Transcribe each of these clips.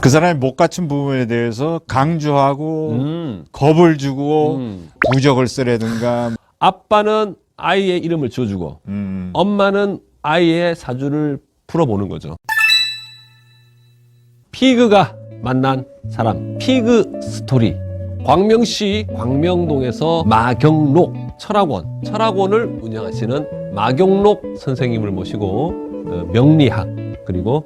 그 사람이 못 갖춘 부분에 대해서 강조하고 겁을 주고 부적을 쓰라든가. 아빠는 아이의 이름을 지어주고 엄마는 아이의 사주를 풀어보는 거죠. 피그가 만난 사람, 피그 스토리. 광명시 광명동에서 마경록 철학원을 운영하시는 마경록 선생님을 모시고 명리학 그리고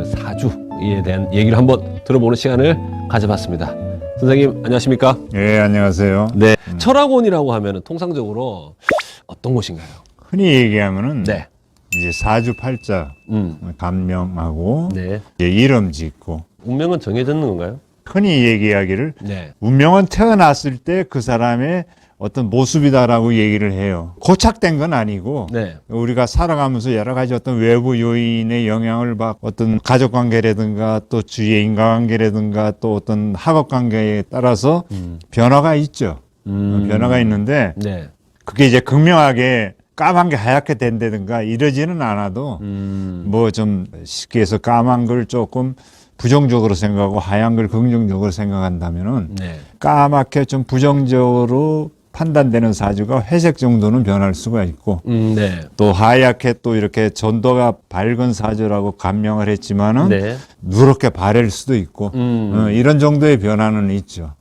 사주에 대한 얘기를 한번 들어보는 시간을 가져봤습니다. 선생님 안녕하십니까? 예, 안녕하세요. 네. 철학원이라고 하면 통상적으로 어떤 곳인가요? 흔히 얘기하면은 네. 이제 사주팔자 감명하고 네. 이제 이름 짓고. 운명은 정해졌는 건가요? 흔히 얘기하기를 네. 운명은 태어났을 때 그 사람의 어떤 모습이다라고 얘기를 해요. 고착된 건 아니고 네. 우리가 살아가면서 여러 가지 어떤 외부 요인의 영향을 받고 어떤 가족관계라든가 또 주위의 인간관계라든가 또 어떤 학업관계에 따라서 변화가 있죠. 변화가 있는데 네. 그게 이제 극명하게 까만 게 하얗게 된다든가 이러지는 않아도 뭐 좀 쉽게 해서 까만 걸 조금 부정적으로 생각하고 하얀 걸 긍정적으로 생각한다면은 네. 까맣게 좀 부정적으로 판단되는 사주가 회색 정도는 변할 수가 있고 네. 또 하얗게 또 이렇게 전도가 밝은 사주라고 감명을 했지만은 네. 누렇게 바랄 수도 있고 이런 정도의 변화는 있죠.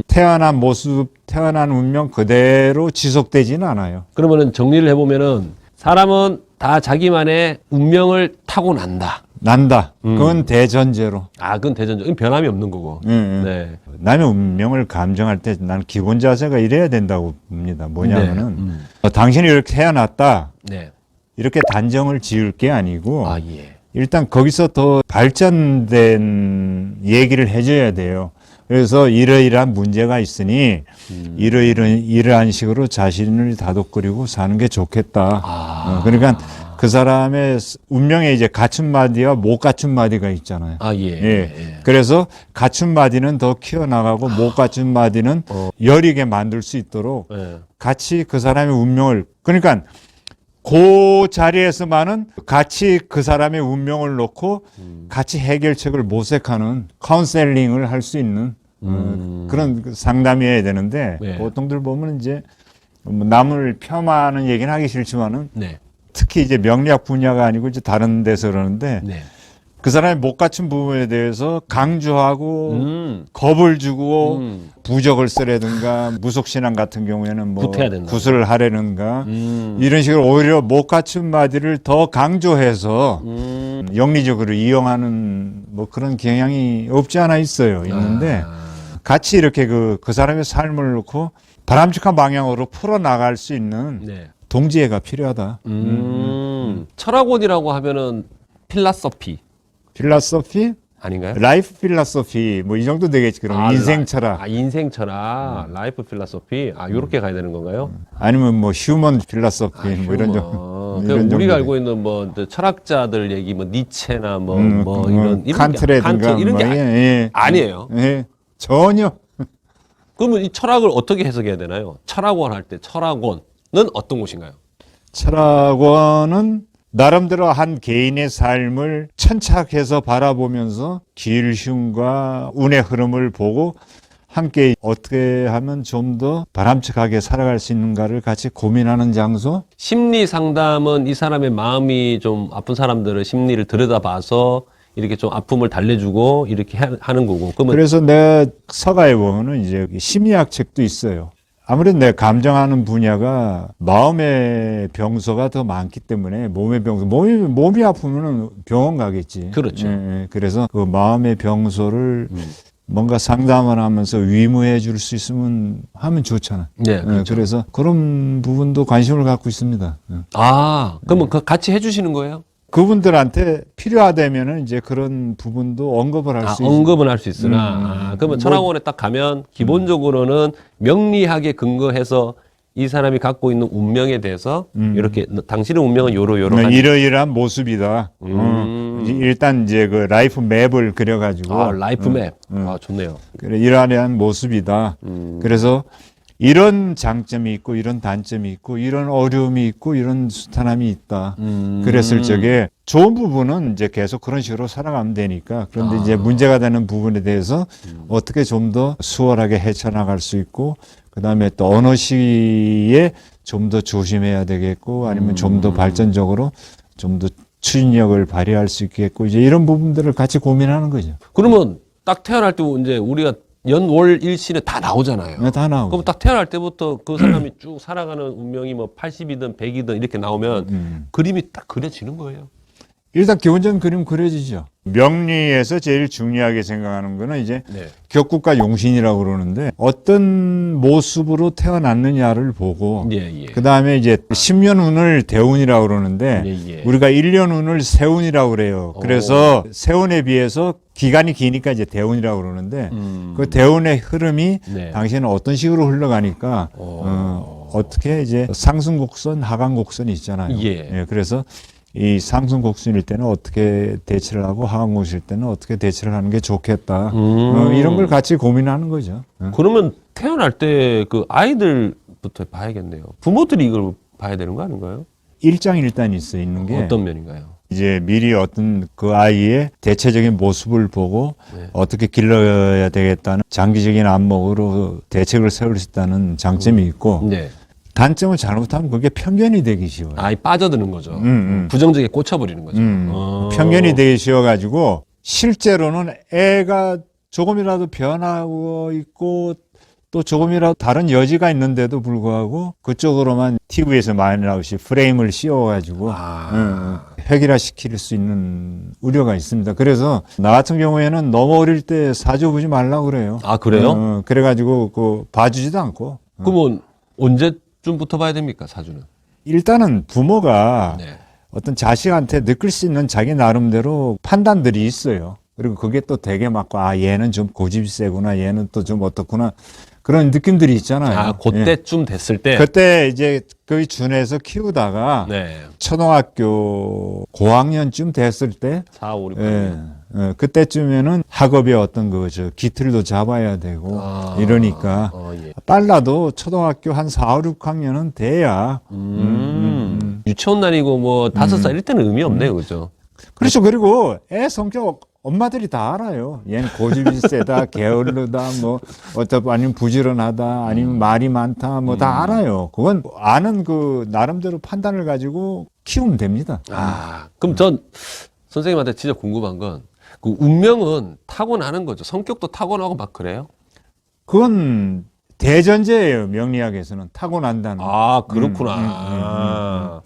태어난 모습, 태어난 운명 그대로 지속되지는 않아요. 그러면은 정리를 해보면은 사람은 다 자기만의 운명을 타고난다. 난다. 그건 대전제로. 아, 그건 대전적인 변함이 없는 거고. 네. 남의 운명을 감정할 때 나는 기본 자세가 이래야 된다고 봅니다. 뭐냐면은 당신이 이렇게 태어났다. 네. 이렇게 단정을 지을 게 아니고 아, 예. 일단 거기서 더 발전된 얘기를 해줘야 돼요. 그래서 이러이러한 문제가 있으니 이러한 식으로 자신을 다독거리고 사는 게 좋겠다. 그러니까 그 사람의 운명에 이제 갖춘 마디와 못 갖춘 마디가 있잖아요. 아, 예. 예. 그래서 갖춘 마디는 더 키워나가고 못 갖춘 마디는 여리게 만들 수 있도록 예. 같이 그 사람의 운명을, 그러니까 그 자리에서만은 같이 그 사람의 운명을 놓고 같이 해결책을 모색하는 카운셀링을 할 수 있는 그런 상담이어야 되는데 네. 보통들 보면 이제 남을 폄하하는 얘기는 하기 싫지만은 네. 특히 이제 명리학 분야가 아니고 이제 다른 데서 그러는데 네. 그 사람이 못 갖춘 부분에 대해서 강조하고 겁을 주고 부적을 쓰라든가 무속신앙 같은 경우에는 뭐 구태야 된다. 구슬을 하라든가 이런 식으로 오히려 못 갖춘 마디를 더 강조해서 영리적으로 이용하는 뭐 그런 경향이 없지 않아 있어요. 있는데 같이 이렇게 그 사람의 삶을 놓고 바람직한 방향으로 풀어나갈 수 있는 네. 동지애가 필요하다. 철학원이라고 하면은 필라소피 필라소피? 아닌가요? 라이프 필라소피 뭐 이 정도 되겠지. 그럼 인생 철학. 아, 인생 철학. 라이프 필라소피. 아, 요렇게 가야 되는 건가요? 아니면 뭐 휴먼 필라소피 뭐 이런 정도. 그러니까 우리가 알고 있는 뭐 철학자들 얘기 뭐 니체나 뭐 이런 칸트라든가 이런 뭐, 게 예. 아니에요. 예. 전혀. 그러면 이 철학을 어떻게 해석해야 되나요? 철학원 할 때 철학원은 어떤 곳인가요? 철학원은 나름대로 한 개인의 삶을 천착해서 바라보면서 기일흉과 운의 흐름을 보고 함께 어떻게 하면 좀 더 바람직하게 살아갈 수 있는가를 같이 고민하는 장소. 심리 상담은 이 사람의 마음이 좀 아픈 사람들의 심리를 들여다봐서 이렇게 좀 아픔을 달래주고 이렇게 하는 거고. 그러면 그래서 내가 서가에 보면은 이제 심리학 책도 있어요. 아무래도 내가 감정하는 분야가 마음의 병소가 더 많기 때문에 몸의 병소, 몸이 아프면은 병원 가겠지. 그렇죠. 예. 그래서 그 마음의 병소를 뭔가 상담을 하면서 위무해 줄 수 있으면 하면 좋잖아. 네, 그렇죠. 그래서 그런 부분도 관심을 갖고 있습니다. 아, 그러면 그 같이 해주시는 거예요? 그분들한테 필요하다면은 이제 그런 부분도 언급을 할 수 있어요. 언급은 할 수 있으나 그러면 철학원에 딱 가면 기본적으로는 명리학에 근거해서 이 사람이 갖고 있는 운명에 대해서 이렇게 당신의 운명은 요러한 이러이러한 모습이다. 일단 이제 그 라이프 맵을 그려가지고 라이프 맵. 아, 좋네요. 그래, 이러한 모습이다. 그래서 이런 장점이 있고 이런 단점이 있고 이런 어려움이 있고 이런 수탄함이 있다. 그랬을 적에 좋은 부분은 이제 계속 그런 식으로 살아가면 되니까 그런데 이제 문제가 되는 부분에 대해서 어떻게 좀 더 수월하게 헤쳐나갈 수 있고 그다음에 또 언어 시에 좀 더 조심해야 되겠고 아니면 좀 더 발전적으로 좀 더 추진력을 발휘할 수 있겠고 이제 이런 부분들을 같이 고민하는 거죠. 그러면 딱 태어날 때 이제 우리가 연월 일시는 다 나오잖아요. 네, 다 나오고. 그럼 딱 태어날 때부터 그 사람이 쭉 살아가는 운명이 뭐 80이든 100이든 이렇게 나오면 그림이 딱 그려지는 거예요. 일단 기본적인 그림 그려지죠. 명리에서 제일 중요하게 생각하는 거는 이제 네. 격국과 용신이라고 그러는데 어떤 모습으로 태어났느냐를 보고 예, 예. 그 다음에 이제 10년 운을 대운이라고 그러는데 예, 예. 우리가 1년 운을 세운이라고 그래요. 그래서 세운에 비해서 기간이 기니까 이제 대운이라고 그러는데 그 대운의 흐름이 네. 당시에는 어떤 식으로 흘러가니까 어떻게 이제 상승곡선, 하강곡선이 있잖아요. 예. 그래서 이 상승곡선일 때는 어떻게 대처를 하고 하강곡선일 때는 어떻게 대처를 하는 게 좋겠다. 이런 걸 같이 고민하는 거죠. 그러면 태어날 때 그 아이들부터 봐야겠네요. 부모들이 이걸 봐야 되는 거 아닌가요? 일장일단이 있는 게 어떤 면인가요? 이제 미리 어떤 그 아이의 대체적인 모습을 보고 네. 어떻게 길러야 되겠다는 장기적인 안목으로 대책을 세울 수 있다는 장점이 있고 네. 단점은 잘못하면 그게 편견이 되기 쉬워요. 아이 빠져드는 거죠. 부정적에 꽂혀버리는 거죠. 편견이 되기 쉬워가지고 실제로는 애가 조금이라도 변하고 있고 또 조금이라도 다른 여지가 있는데도 불구하고 그쪽으로만 TV에서 많이 나오시 프레임을 씌워가지고 획일화시킬 수 있는 우려가 있습니다. 그래서 나 같은 경우에는 너무 어릴 때 사주 보지 말라고 그래요. 아, 그래요? 그래가지고 그 봐주지도 않고. 그러면 언제쯤부터 봐야 됩니까, 사주는? 일단은 부모가 네. 어떤 자식한테 느낄 수 있는 자기 나름대로 판단들이 있어요. 그리고 그게 또 되게 맞고, 아, 얘는 좀 고집이 세구나, 얘는 또 좀 어떻구나. 그런 느낌들이 있잖아요. 아, 그때쯤 됐을 때. 그때 이제 거의 준해서 키우다가 네. 초등학교 고학년쯤 됐을 때, 4, 5, 6. 그때쯤에는 학업의 어떤 저 기틀도 잡아야 되고 이러니까 예. 빨라도 초등학교 한 4, 5, 6학년은 돼야. 유치원 다니고 뭐 5살 이럴 때는 의미 없네요, 그죠? 그렇죠. 그리고 애 성격 엄마들이 다 알아요. 얘는 고집이 세다, 게을르다, 뭐, 아니면 부지런하다, 아니면 말이 많다, 뭐 다 알아요. 그건 아는 그 나름대로 판단을 가지고 키우면 됩니다. 아, 그럼 전 선생님한테 진짜 궁금한 건 그 운명은 타고나는 거죠. 성격도 타고나고 막 그래요? 그건 대전제예요. 명리학에서는 타고난다는. 아, 그렇구나.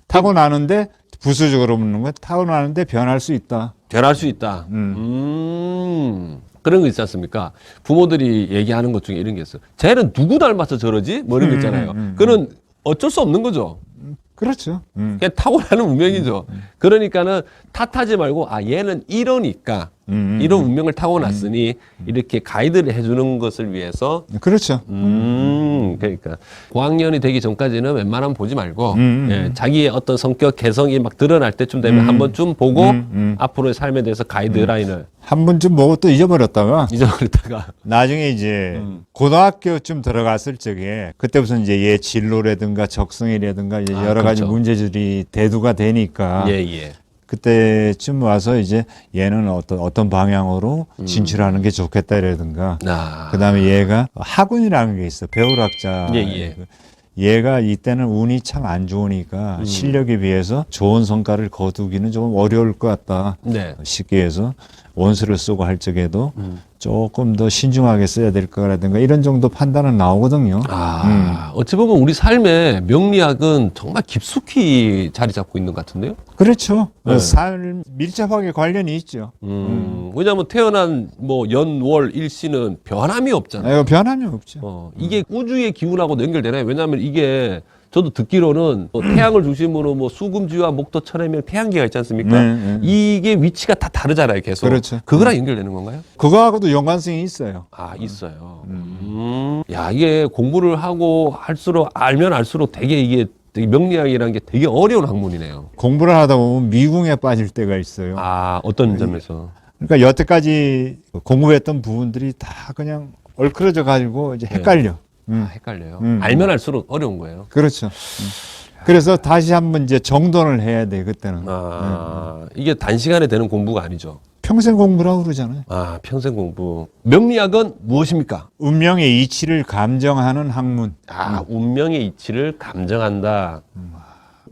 타고나는데 부수적으로 묻는 건 타고나는데 변할 수 있다. 변할 수 있다. 그런 거 있지 않습니까? 부모들이 얘기하는 것 중에 이런 게 있어요. 쟤는 누구 닮아서 저러지? 뭐 이런 거 있잖아요. 그는 어쩔 수 없는 거죠. 그렇죠. 그냥 타고나는 운명이죠. 그러니까는 탓하지 말고, 아, 얘는 이러니까, 이런 운명을 타고났으니, 이렇게 가이드를 해주는 것을 위해서, 그렇죠. 그러니까, 고학년이 되기 전까지는 웬만하면 보지 말고, 예, 자기의 어떤 성격, 개성이 막 드러날 때쯤 되면 한 번쯤 보고, 앞으로의 삶에 대해서 가이드라인을 한 번쯤 보고 또 잊어버렸다가 잊어버렸다가, 나중에 이제 고등학교쯤 들어갔을 적에 그때부터 이제 얘 진로라든가 적성이라든가 이제 여러 가지 그렇죠. 문제들이 대두가 되니까 예, 예. 그때쯤 와서 이제 얘는 어떤 방향으로 진출하는 게 좋겠다라든가 아, 그다음에 얘가 학운이라는 게 있어. 배울학자. 예, 예. 얘가 이때는 운이 참 안 좋으니까 실력에 비해서 좋은 성과를 거두기는 조금 어려울 것 같다. 네. 쉽게 해서 원수를 쓰고 할 적에도 조금 더 신중하게 써야 될 거라든가 이런 정도 판단은 나오거든요. 아, 어찌 보면 우리 삶의 명리학은 정말 깊숙이 자리 잡고 있는 것 같은데요? 그렇죠. 네. 삶 밀접하게 관련이 있죠. 왜냐하면 태어난 뭐 연, 월, 일시는 변함이 없잖아요. 이거 변함이 없죠. 이게 우주의 기운하고도 연결되나요? 왜냐하면 이게 저도 듣기로는 뭐 태양을 중심으로 뭐 수금지와 목토 천해명 태양계가 있지 않습니까? 이게 위치가 다 다르잖아요, 계속. 그렇죠. 그거랑 연결되는 건가요? 그거하고도 연관성이 있어요. 아, 있어요. 야, 이게 공부를 하고 할수록 알면 알수록 되게 명리학이라는 게 되게 어려운 학문이네요. 공부를 하다 보면 미궁에 빠질 때가 있어요. 아, 어떤 점에서? 그러니까 여태까지 공부했던 부분들이 다 그냥 얼큰어져 가지고 이제 헷갈려. 헷갈려요. 알면 알수록 어려운 거예요. 그렇죠. 그래서 다시 한번 이제 정돈을 해야 돼, 그때는. 이게 단시간에 되는 공부가 아니죠. 평생 공부라고 그러잖아요. 평생 공부. 명리학은 무엇입니까? 운명의 이치를 감정하는 학문. 운명의 이치를 감정한다.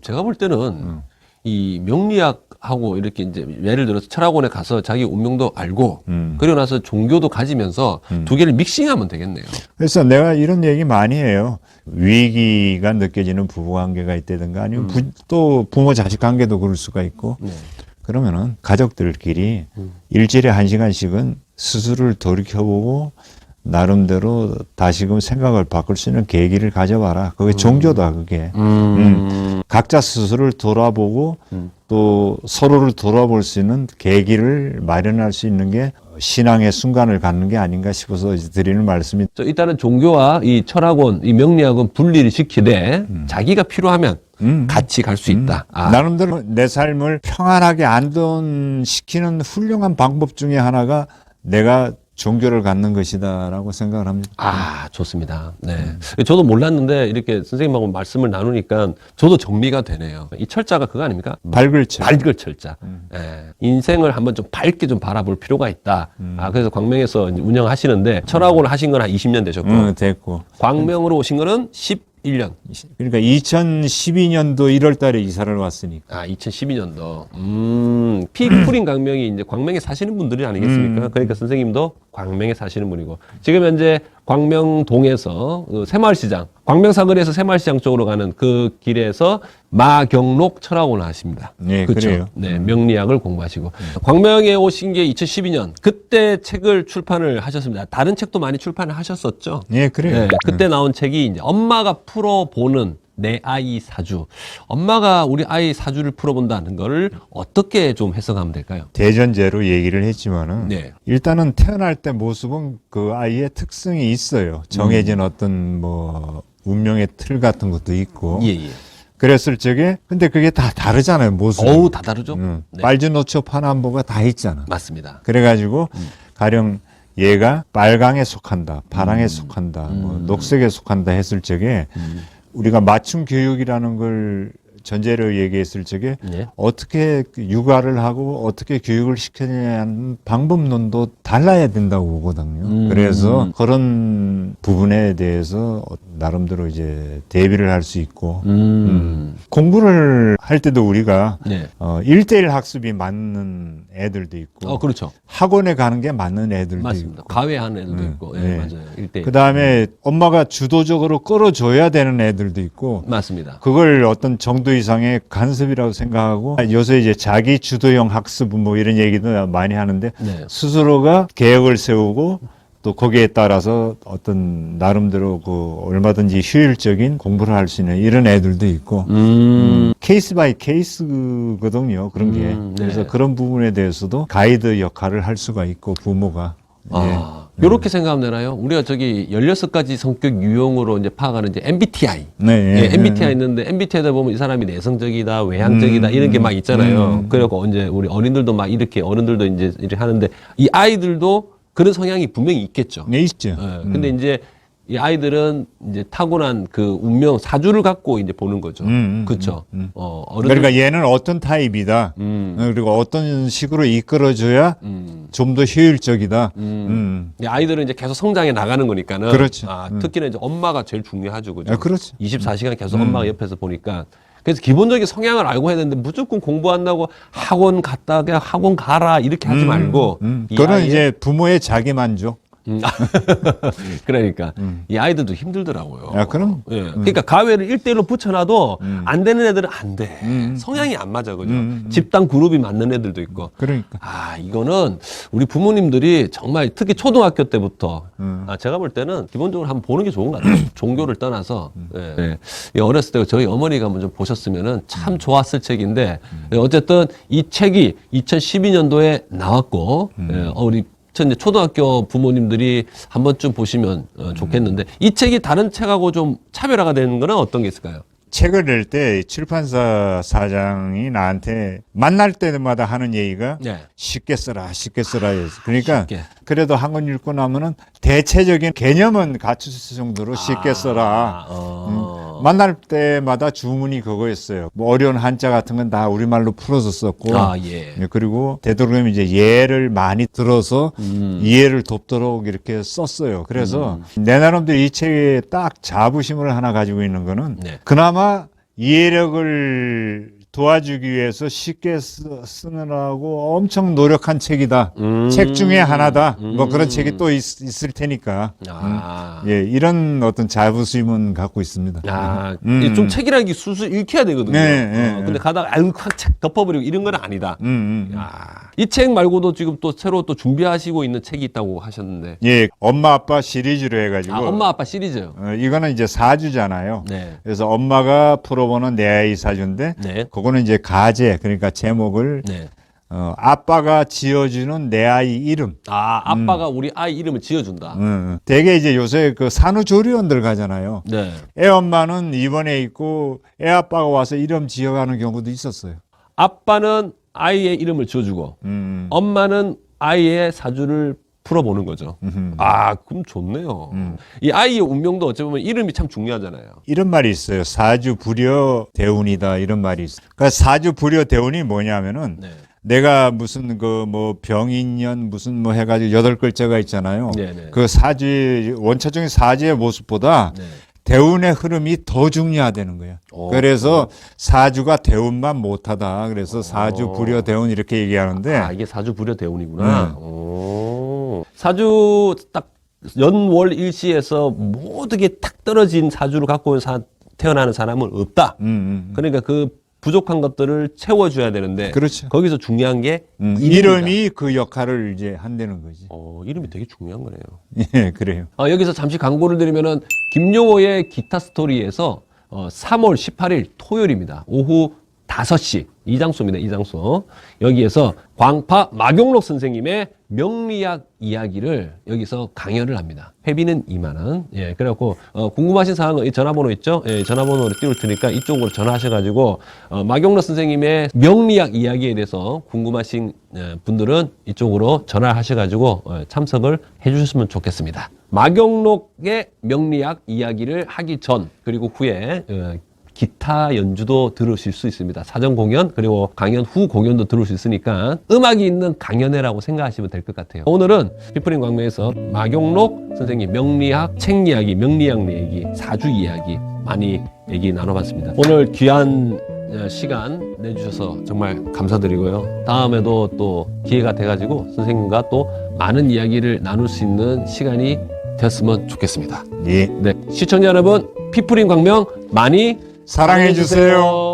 제가 볼 때는 이 명리학하고 이렇게 이제 예를 들어서 철학원에 가서 자기 운명도 알고 그리고 나서 종교도 가지면서 두 개를 믹싱하면 되겠네요. 그래서 내가 이런 얘기 많이 해요. 위기가 느껴지는 부부 관계가 있다든가 아니면 또 부모 자식 관계도 그럴 수가 있고 그러면은 가족들끼리 일주일에 1시간씩은 스스로를 돌이켜보고 나름대로 다시금 생각을 바꿀 수 있는 계기를 가져봐라. 그게 종교다, 그게. 각자 스스로를 돌아보고 또 서로를 돌아볼 수 있는 계기를 마련할 수 있는 게 신앙의 순간을 갖는 게 아닌가 싶어서 이제 드리는 말씀이. 일단은 종교와 이 철학원, 이 명리학은 분리를 시키되 자기가 필요하면 같이 갈 수 있다. 나름대로 내 삶을 평안하게 안돈시키는 훌륭한 방법 중에 하나가 내가 종교를 갖는 것이다라고 생각을 합니다. 좋습니다. 네. 저도 몰랐는데 이렇게 선생님하고 말씀을 나누니까 저도 정리가 되네요. 이 철자가 그거 아닙니까? 밝을 철. 밝을 철자. 인생을 한번 좀 밝게 좀 바라볼 필요가 있다. 그래서 광명에서 운영하시는데 철학원을 하신 건 한 20년 되셨고. 됐고. 광명으로 오신 거는 11년. 그러니까 2012년도 1월 달에 이사를 왔으니까. 2012년도. 피크풀인 광명이 이제 광명에 사시는 분들이 아니겠습니까? 그러니까 선생님도 광명에 사시는 분이고. 지금 현재 광명동에서 그 새마을시장, 광명사거리에서 새마을시장 쪽으로 가는 그 길에서 마경록 철학원을 하십니다. 네, 그렇죠? 그래요. 네, 명리학을 공부하시고. 광명에 오신 게 2012년. 그때 책을 출판을 하셨습니다. 다른 책도 많이 출판을 하셨었죠? 네, 그래요. 네, 그때 나온 책이 이제 엄마가 풀어보는 내 아이 사주. 엄마가 우리 아이 사주를 풀어본다는 거를 어떻게 좀 해석하면 될까요? 대전제로 얘기를 했지만은 네. 일단은 태어날 때 모습은 그 아이의 특성이 있어요. 정해진 어떤 뭐 운명의 틀 같은 것도 있고. 예. 그랬을 적에 근데 그게 다 다르잖아요, 모습이. 다 다르죠? 네. 빨주노초 파남보가 다 있잖아. 맞습니다. 그래가지고 가령 얘가 빨강에 속한다, 파랑에 속한다, 뭐 녹색에 속한다 했을 적에 우리가 맞춤 교육이라는 걸 전제로 얘기했을 적에 예. 어떻게 육아를 하고 어떻게 교육을 시키냐는 방법론도 달라야 된다고 보거든요. 그래서 그런 부분에 대해서 나름대로 이제 대비를 할 수 있고 공부를 할 때도 우리가 네. 1대1 학습이 맞는 애들도 있고 그렇죠. 학원에 가는 게 맞는 애들도 맞습니다. 있고 과외하는 애들도 있고. 예, 네. 맞아요. 1대1. 그 다음에 엄마가 주도적으로 끌어줘야 되는 애들도 있고 맞습니다. 그걸 어떤 정도 이상의 간섭이라고 생각하고 요새 이제 자기 주도형 학습 뭐 이런 얘기도 많이 하는데 네. 스스로가 계획을 세우고 또 거기에 따라서 어떤 나름대로 그 얼마든지 효율적인 공부를 할 수 있는 이런 애들도 있고 케이스 바이 케이스거든요, 그런 게. 네. 그래서 그런 부분에 대해서도 가이드 역할을 할 수가 있고 부모가. 요렇게 생각하면 되나요? 우리가 저기 16가지 성격 유형으로 이제 파악하는 이제 MBTI. 네. MBTI 있는데 MBTI다 보면 이 사람이 내성적이다, 외향적이다 이런 게 막 있잖아요. 그래갖고 이제 우리 어린들도 막 이렇게 어른들도 이제 이렇게 하는데 이 아이들도 그런 성향이 분명히 있겠죠. 네, 있죠. 근데 이제 이 아이들은 이제 타고난 그 운명 사주를 갖고 이제 보는 거죠. 그렇죠. 어른들 그러니까 얘는 어떤 타입이다. 그리고 어떤 식으로 이끌어줘야 좀 더 효율적이다. 이 아이들은 이제 계속 성장해 나가는 거니까는. 그렇죠. 특히나 이제 엄마가 제일 중요하죠. 그죠? 그렇죠. 24시간 계속 엄마가 옆에서 보니까. 그래서 기본적인 성향을 알고 해야 되는데 무조건 공부한다고 학원 갔다가 학원 가라 이렇게 하지 말고. 그건 이제 부모의 자기 만족. 그러니까 이 아이들도 힘들더라고요. 그럼. 예. 그러니까 가외를 1대1로 붙여놔도 안 되는 애들은 안 돼. 성향이 안 맞아, 그죠? 집단 그룹이 맞는 애들도 있고. 그러니까. 이거는 우리 부모님들이 정말 특히 초등학교 때부터 제가 볼 때는 기본적으로 한번 보는 게 좋은 것 같아요. 종교를 떠나서. 예. 이 어렸을 때 저희 어머니가 한번 좀 보셨으면은 참 좋았을 책인데 어쨌든 이 책이 2012년도에 나왔고 우리 이제 초등학교 부모님들이 한 번쯤 보시면 좋겠는데 이 책이 다른 책하고 좀 차별화가 되는 거는 어떤 게 있을까요? 책을 낼 때 출판사 사장이 나한테 만날 때마다 하는 얘기가 네. 쉽게 써라, 쉽게 써라. 그러니까 쉽게. 그래도 한 권 읽고 나면은 대체적인 개념은 갖췄을 정도로 쉽게 써라. 만날 때마다 주문이 그거였어요. 뭐 어려운 한자 같은 건 다 우리말로 풀어서 썼고, 예. 그리고 되도록이면 이제 예를 많이 들어서 이해를 돕도록 이렇게 썼어요. 그래서 내 나름대로 이 책에 딱 자부심을 하나 가지고 있는 거는 네. 그나마 이해력을 도와주기 위해서 쉽게 쓰느라고 엄청 노력한 책이다. 책 중에 하나다. 뭐 그런 책이 또 있을 테니까. 예, 이런 어떤 자부심은 갖고 있습니다. 이게 좀 책이라는 게 술술 읽혀야 되거든요. 근데 가다가 아유 책 덮어버리고 이런 건 아니다. 이 책 말고도 지금 또 새로 또 준비하시고 있는 책이 있다고 하셨는데. 예, 엄마 아빠 시리즈로 해가지고. 엄마 아빠 시리즈. 이거는 이제 사주잖아요. 네. 그래서 엄마가 풀어보는 내 아이 사주인데, 네. 그거는 이제 가제, 그러니까 제목을 네. 아빠가 지어주는 내 아이 이름. 아빠가 우리 아이 이름을 지어준다. 되게 이제 요새 그 산후조리원들 가잖아요. 네. 애 엄마는 입원해 있고 애 아빠가 와서 이름 지어가는 경우도 있었어요. 아빠는 아이의 이름을 지어주고 엄마는 아이의 사주를 풀어보는 거죠. 그럼 좋네요. 이 아이의 운명도 어찌 보면 이름이 참 중요하잖아요. 이런 말이 있어요. 사주 불여 대운이다 이런 말이 있어요. 그러니까 사주 불여 대운이 뭐냐면은 네. 내가 무슨 그 뭐 병인년 무슨 뭐 해가지고 8글자가 있잖아요. 네네. 그 사주의 원초적인 사주의 모습보다 네. 대운의 흐름이 더 중요하다는 거예요. 그래서 사주가 대운만 못하다. 그래서 사주 불여 대운 이렇게 얘기하는데 이게 사주 불여 대운이구나. 사주 딱 연월 일시에서 모든 게 탁 떨어진 사주를 갖고 온 태어나는 사람은 없다. 그러니까 그 부족한 것들을 채워줘야 되는데 그렇죠. 거기서 중요한 게 이름이 그 역할을 이제 한다는 거지. 이름이 되게 중요한 거네요. 예, 그래요. 여기서 잠시 광고를 드리면은 김용호의 기타 스토리에서 3월 18일 토요일입니다. 오후 5시 이 장소입니다. 이 장소. 여기에서 광파 마경록 선생님의 명리학 이야기를 여기서 강연을 합니다. 회비는 2만 원. 예, 그래갖고 궁금하신 사항은 이 전화번호 있죠? 예, 전화번호를 띄울 테니까 이쪽으로 전화하셔가지고 마경록 선생님의 명리학 이야기에 대해서 궁금하신 분들은 이쪽으로 전화하셔가지고 참석을 해주셨으면 좋겠습니다. 마경록의 명리학 이야기를 하기 전 그리고 후에 기타 연주도 들으실 수 있습니다. 사전 공연 그리고 강연 후 공연도 들을 수 있으니까 음악이 있는 강연회라고 생각하시면 될 것 같아요. 오늘은 피프린 광명에서 마경록 선생님 명리학 책 이야기, 명리학 얘기, 사주 이야기 많이 얘기 나눠봤습니다. 오늘 귀한 시간 내주셔서 정말 감사드리고요. 다음에도 또 기회가 돼가지고 선생님과 또 많은 이야기를 나눌 수 있는 시간이 되었으면 좋겠습니다. 예. 네, 시청자 여러분, 피프린 광명 많이 사랑해 주세요.